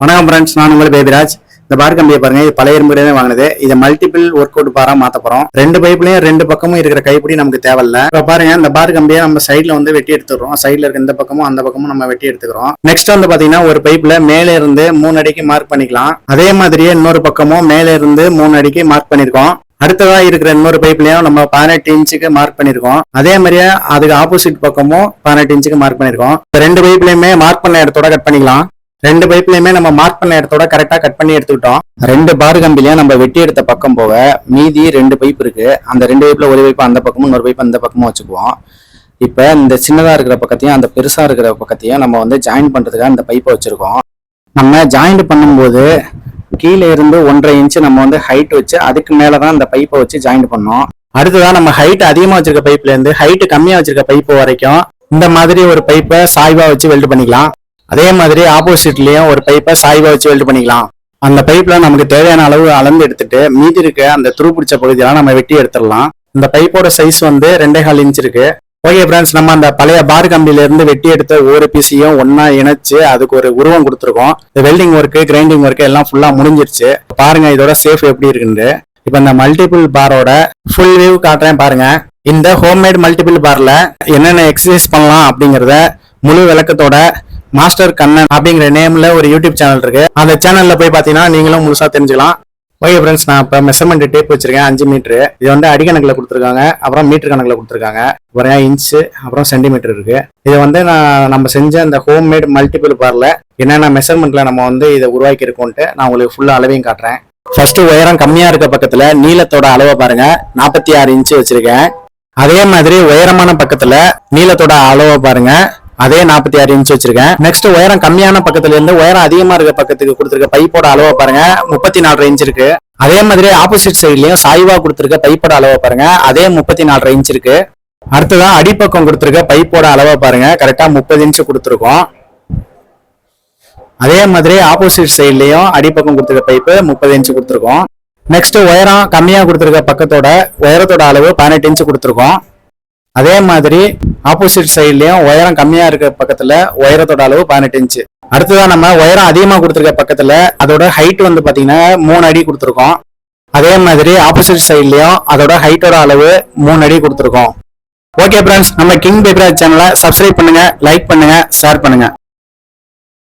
வணக்கம் ஃப்ரெண்ட்ஸ், நான் உங்கள் பேபிராஜ். இந்த பார் கம்பியை பாருங்க, இது பழைய முறையே வாங்கினது. இதை மல்டிபிள் ஒர்க் அவுட் பாரா மாத்த போறோம். ரெண்டு பைப்லயும் ரெண்டு பக்கமும் இருக்கிற கைப்பிடி நமக்கு தேவையில்ல. இப்ப பாருங்க, இந்த பார் கம்பியை நம்ம சைட்ல வந்து வெட்டி எடுத்துக்கிறோம். சைட்ல இருக்க இந்த பக்கமும் அந்த பக்கமும் நம்ம வெட்டி எடுத்துக்கிறோம். நெக்ஸ்ட் வந்து பாத்தீங்கன்னா, ஒரு பைப்ல மேல இருந்து 3 அடிக்கு மார்க் பண்ணிக்கலாம். அதே மாதிரியே இன்னொரு பக்கமும் மேல இருந்து 3 அடிக்கு மார்க் பண்ணிருக்கோம். அடுத்ததா இருக்கிற இன்னொரு பைப்லயும் நம்ம 18 இன்ச்சுக்கு மார்க் பண்ணிருக்கோம். அதே மாதிரியே அதுக்கு ஆப்போசிட் பக்கமும் 18 இன்ச்சுக்கு மார்க் பண்ணிருக்கோம். ரெண்டு பைப்லயுமே மார்க் பண்ண இடத்தோட கட் பண்ணிக்கலாம். ரெண்டு பைப்லயுமே நம்ம மார்க் பண்ண இடத்தோட கரெக்டா கட் பண்ணி எடுத்துக்கிட்டோம். ரெண்டு பார் கம்பிலையும் நம்ம வெட்டி எடுத்த பக்கம் போக மீதி 2 பைப் இருக்கு. அந்த 2 பைப்ல ஒரு பைப் அந்த பக்கமும் இன்னொரு பைப் அந்த பக்கமும் வச்சுக்குவோம். இப்ப இந்த சின்னதா இருக்கிற பக்கத்தையும் அந்த பெருசா இருக்கிற பக்கத்தையும் நம்ம வந்து ஜாயின் பண்றதுக்காக அந்த பைப்பை வச்சிருக்கோம். நம்ம ஜாயிண்ட் பண்ணும்போது கீழே இருந்து 1.5 இன்ச்சு நம்ம வந்து ஹைட் வச்சு அதுக்கு மேலதான் அந்த பைப்பை வச்சு ஜாயிண்ட் பண்ணோம். அடுத்ததான் நம்ம ஹைட் அதிகமா வச்சிருக்க பைப்ல இருந்து ஹைட் கம்மியா வச்சிருக்க பைப்பு வரைக்கும் இந்த மாதிரி ஒரு பைப்பை சாய்வா வச்சு வெல்ட் பண்ணிக்கலாம். அதே மாதிரி ஆப்போசிட்லயும் ஒரு பைப்பை சாய்வா வச்சு வெல்ட் பண்ணிக்கலாம். அந்த பைப்ல நமக்கு தேவையான அளவு அளந்து எடுத்துட்டு மீதி இருக்க அந்த துரு பிடிச்ச பகுதியெல்லாம் நம்ம வெட்டி எடுத்துடலாம். இந்த பைப்போட சைஸ் வந்து 2.25 இன்ச் இருக்கு. ஓகே ஃப்ரெண்ட்ஸ், நம்ம அந்த பழைய பார் கம்பியில இருந்து வெட்டி எடுத்த ஒவ்வொரு பீஸையும் ஒன்னா இணைச்சு அதுக்கு ஒரு உருவம் கொடுத்துருக்கோம். வெல்டிங் ஒர்க்கு, கிரைண்டிங் ஒர்க்கு எல்லாம் ஃபுல்லா முடிஞ்சிருச்சு. பாருங்க இதோட சேஃப் எப்படி இருக்குன்னு. இப்ப இந்த மல்டிபிள் பாரோட ஃபுல் வியூ காட்டுறேன் பாருங்க. இந்த ஹோம்மேட் மல்டிபிள் பார்ல என்னென்ன எக்ஸசைஸ் பண்ணலாம் அப்படிங்கறத முழு விளக்கத்தோட மாஸ்டர் கண்ணன் அப்படிங்கிற நேம்ல ஒரு யூடியூப் சேனல் இருக்கு. அந்த சேனல்ல போய் பாத்தீங்கன்னா நீங்களும் முழுசா தெரிஞ்சுக்கலாம். ஓகே ஃப்ரெண்ட்ஸ், நான் இப்ப மெஷர்மெண்ட் டேப் வச்சிருக்கேன் 5 மீட்டர். இது வந்து அடிக்கணக்கில் கொடுத்துருக்காங்க, அப்புறம் மீட்டர் கணக்கில் கொடுத்துருக்காங்க. அப்புறம் இன்ச்சு, அப்புறம் சென்டிமீட்டர் இருக்கு. இது வந்து நம்ம செஞ்ச இந்த ஹோம்மேட் மல்டிபிள் பார்ல என்னென்ன மெஷர்மெண்ட்ல நம்ம வந்து இதை உருவாக்கி இருக்கோன்ட்டு நான் உங்களுக்கு ஃபுல்லா அளவையும் காட்டுறேன். ஃபர்ஸ்ட் உயரம் கம்மியா இருக்க பக்கத்துல நீளத்தோட அளவை பாருங்க, 46 இன்ச்சு வச்சிருக்கேன். அதே மாதிரி உயரமான பக்கத்துல நீளத்தோட அளவை பாருங்க, அதே 46 இன்ச் வச்சிருக்கேன். நெக்ஸ்ட் உயரம் கம்மியான பக்கத்துல இருந்து உயரம் அதிகமா இருக்க பக்கத்துக்கு கொடுத்துருக்க பைப்போட அளவை பாருங்க, 34 இன்ச் இருக்கு. அதே மாதிரி ஆப்போசிட் சைட்லயும் சாய்வா கொடுத்துருக்க பைப்போட அளவை பாருங்க, அதே 34 இன்ச் இருக்கு. அடுத்ததான் அடிப்பக்கம் கொடுத்துருக்க பைப்போட அளவை பாருங்க, கரெக்டா 30 இன்ச் கொடுத்துருக்கோம். அதே மாதிரி ஆப்போசிட் சைட்லயும் அடிப்பக்கம் கொடுத்துருக்க பைப்பு 30 இன்ச் கொடுத்துருக்கோம். நெக்ஸ்ட் உயரம் கம்மியா கொடுத்துருக்க பக்கத்தோட உயரத்தோட அளவு 18 இன்ச் கொடுத்துருக்கோம். அதே மாதிரி ஆப்போசிட் சைட்லயும் உயரம் கம்மியா இருக்க பக்கத்துல உயரத்தோட அளவு 18 இன்ச்சு. அடுத்ததான் நம்ம உயரம் அதிகமா கொடுத்துருக்க பக்கத்துல அதோட ஹைட் வந்து பாத்தீங்கன்னா 3 அடி கொடுத்துருக்கோம். அதே மாதிரி ஆப்போசிட் சைட்லயும் அதோட ஹைட்டோட அளவு 3 அடி கொடுத்துருக்கோம். ஓகே ஃப்ரெண்ட்ஸ், நம்ம கிங் பேபிராஜ் சேனலை சப்ஸ்கிரைப் பண்ணுங்க, லைக் பண்ணுங்க, ஷேர் பண்ணுங்க.